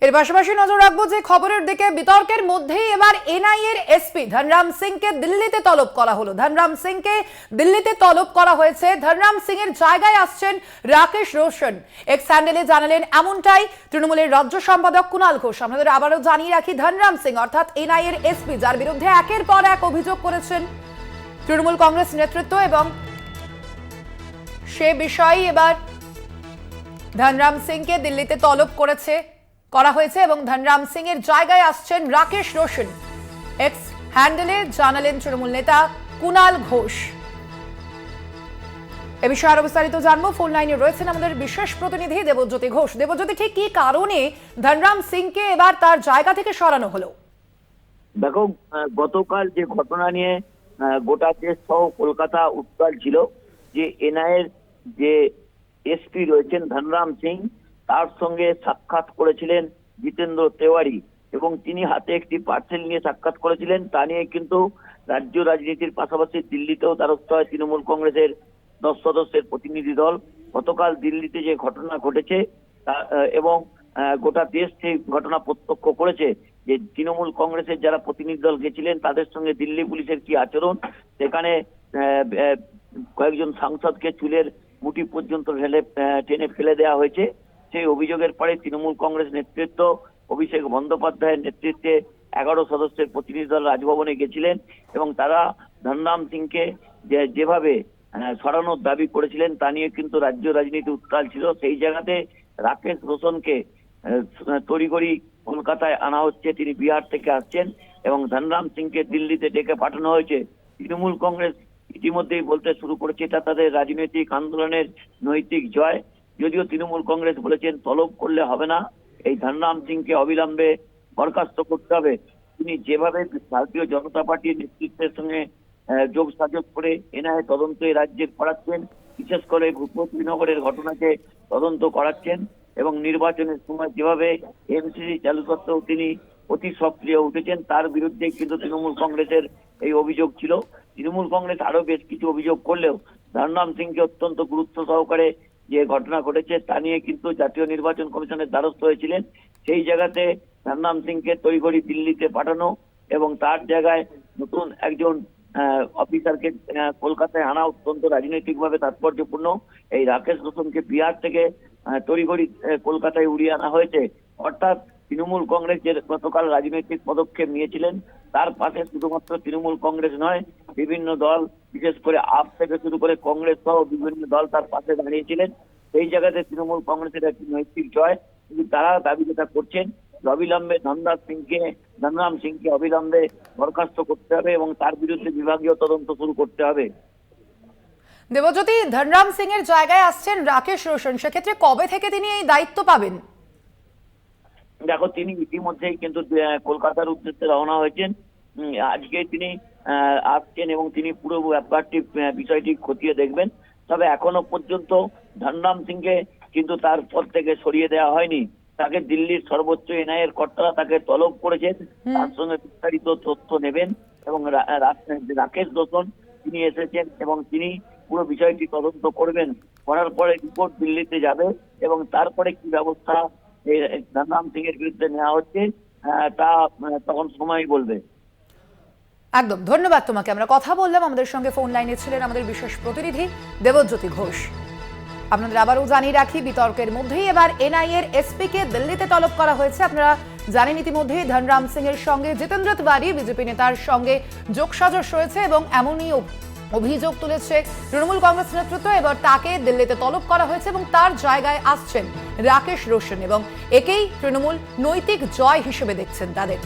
এর পাশাপাশি নজর রাখবো যে খবরের দিকে। বিতর্কের মধ্যেই এবার এনআইএর এসপি ধনরাম সিংকে দিল্লিতে তলব করা হলো। ধনরাম সিংকে দিল্লিতে তলব করা হয়েছে। ধনরাম সিং এর জায়গায় আসছেন রাকেশ রোশন। এক্স হ্যান্ডেলে জানালেন এমনটাই তৃণমূলের রাজ্য সম্পাদক কুণাল ঘোষ। আপনাদের আবারও জানিয়ে রাখি, ধনরাম সিং অর্থাৎ এনআইএর এসপি, যার বিরুদ্ধে একের পর এক অভিযোগ করেছেন তৃণমূল কংগ্রেস নেতৃত্ব, এবং সে বিষয়ে এবার ধনরাম সিংকে দিল্লিতে তলব করা হয়েছে এবং ধনরাম সিং এর জায়গায় আসছেন রাকেশ রোশন। এক্স হ্যান্ডেলে জানালেন তৃণমূল নেতা কুণাল ঘোষ। এ বিষয়ে আরো বিস্তারিত জানবো। ফোন লাইনে রয়েছেন আমাদের বিশেষ প্রতিনিধি দেবজ্যোতি ঘোষ। দেবজ্যোতি, ঠিক কি কারণে ধনরাম সিংকে এবার তার জায়গা থেকে সরানো হলো? দেখো, গতকাল যে ঘটনা নিয়ে গোটা দেশ সহ কলকাতা উত্তাল ছিল, যে এনআইএর যে এসপি রয়েছেন ধনরাম সিং, তার সঙ্গে সাক্ষাৎ করেছিলেন জিতেন্দ্র তেওয়ারি এবং তিনি হাতে একটি পার্সেল নিয়ে সাক্ষাৎ করেছিলেন। তা নিয়ে কিন্তু রাজ্য রাজনীতির পাশাপাশি দিল্লিতেও দ্বারস্থ হয় তৃণমূল কংগ্রেসের 10 সদস্যের প্রতিনিধি দল। গতকাল দিল্লিতে যে ঘটনা ঘটেছে এবং গোটা দেশ সেই ঘটনা প্রত্যক্ষ করেছে, যে তৃণমূল কংগ্রেসের যারা প্রতিনিধি দল গেছিলেন তাদের সঙ্গে দিল্লি পুলিশের কি আচরণ। সেখানে কয়েকজন সাংসদকে চুলের মুঠি পর্যন্ত টেনে ফেলে দেওয়া হয়েছে। সেই অভিযোগের পরে তৃণমূল কংগ্রেস নেতৃত্ব অভিষেক বন্দ্যোপাধ্যায়ের নেতৃত্বে 11 সদস্যের প্রতিনিধি দল রাজভবনে গেছিলেন এবং তারা ধনরাম সিংকে যেভাবে সরানোর দাবি করেছিলেন তা নিয়ে কিন্তু রাজ্য রাজনীতি উত্তাল ছিল। সেই জায়গাতে রাকেশ রোশনকে তড়িঘড়ি কলকাতায় আনা হচ্ছে। তিনি বিহার থেকে আসছেন এবং ধনরাম সিংকে দিল্লিতে ডেকে পাঠানো হয়েছে। তৃণমূল কংগ্রেস ইতিমধ্যেই বলতে শুরু করেছে এটা তাদের রাজনৈতিক আন্দোলনের নৈতিক জয়। যদিও তৃণমূল কংগ্রেস বলেছেন তলব করলে হবে না, এই ধনরাম সিংকে অবিলম্বে বরখাস্ত করতে হবে। তিনি যেভাবে ভারতীয় জনতা পার্টির নেতৃত্বের সঙ্গে যোগসাজগ করে এনআইএ তদন্ত এই রাজ্যে করাচ্ছেন, বিশেষ করে ভূপতিনগরের ঘটনাকে তদন্ত করাচ্ছেন এবং নির্বাচনের সময় যেভাবে এমসিসি চালু সত্ত্বেও তিনি অতি সক্রিয় উঠেছেন, তার বিরুদ্ধে কিন্তু তৃণমূল কংগ্রেসের এই অভিযোগ ছিল। তৃণমূল কংগ্রেস আরো বেশ কিছু অভিযোগ করলেও ধনরাম সিংকে অত্যন্ত গুরুত্ব সহকারে যে ঘটনা ঘটেছে তা নিয়ে কিন্তু জাতীয় নির্বাচন কমিশনের দ্বারস্থ হয়েছিলেন। সেই জায়গাতে ধনরাম সিংকে তড়িঘড়ি দিল্লিতে পাঠানো এবং তার জায়গায় নতুন একজন অফিসারকে কলকাতায় আনা অত্যন্ত রাজনৈতিকভাবে তাৎপর্যপূর্ণ। এই রাকেশ রোশনকে বিহার থেকে তড়িঘড়ি কলকাতায় উড়িয়ে আনা হয়েছে। অর্থাৎ তৃণমূল কংগ্রেস যে গতকাল রাজনৈতিক পদক্ষেপ নিয়েছিলেন তার পাশে শুধুমাত্র তৃণমূল কংগ্রেস নয়, বিভিন্ন দল, বিশেষ করে আপ থেকে শুরু করে কংগ্রেস সহ বিভিন্ন দল তার পাশে দাঁড়িয়েছিলেন। সেই জায়গাতে তৃণমূল কংগ্রেসের একটি নৈতিক জয়। কিন্তু তারা দাবি যেটা করছেন অবিলম্বে ধনরাম সিংকে অবিলম্বে বরখাস্ত করতে হবে এবং তার বিরুদ্ধে বিভাগীয় তদন্ত শুরু করতে হবে। দেবজ্যোতি, ধনরাম সিং এর জায়গায় আসছেন রাকেশ রোশন, সেক্ষেত্রে কবে থেকে তিনি এই দায়িত্ব পাবেন? দেখো, তিনি ইতিমধ্যেই কিন্তু কলকাতার উদ্দেশ্যে রওনা হয়েছেন। আজকে তিনি আসছেন এবং তিনি পুরো ব্যাপারটি বিষয়টি খতিয়ে দেখবেন। তবে এখনো পর্যন্ত ধনরাম সিংকে কিন্তু তার পদ থেকে সরিয়ে দেওয়া হয়নি। তাকে দিল্লির সর্বোচ্চ এনআইএর কর্তারা তাকে তলব করেছেন, তার সঙ্গে বিস্তারিত তথ্য নেবেন এবং রাকেশ রোশন তিনি এসেছেন এবং তিনি পুরো বিষয়টি তদন্ত করবেন। করার পরে রিপোর্ট দিল্লিতে যাবে এবং তারপরে কি ব্যবস্থা ধনরাম সিং এর বিরুদ্ধে নেওয়া হচ্ছে তা তখন সময় বলবে। একদম, ধন্যবাদ তোমাকে। আমরা কথা বললাম, আমাদের সঙ্গে ফোন লাইনে ছিলেন আমাদের বিশেষ প্রতিনিধি দেবজ্যোতি ঘোষ। আপনাদের আবারও জানিয়ে রাখি, বিতর্কের মধ্যেই এবার এনআইএর এসপি কে দিল্লিতে তলব করা হয়েছে। আপনারা জানেন ইতিমধ্যেই ধনরাম সিং এর সঙ্গে জিতেন্দ্র তেওয়ারি বিজেপি নেতার সঙ্গে যোগসাজশ রয়েছে এবং এমনই অভিযোগ তুলেছে তৃণমূল কংগ্রেস নেতৃত্ব। এবার তাকে দিল্লিতে তলব করা হয়েছে এবং তার জায়গায় আসছেন রাকেশ রোশন এবং একেই তৃণমূল নৈতিক জয় হিসেবে দেখছেন তাদের।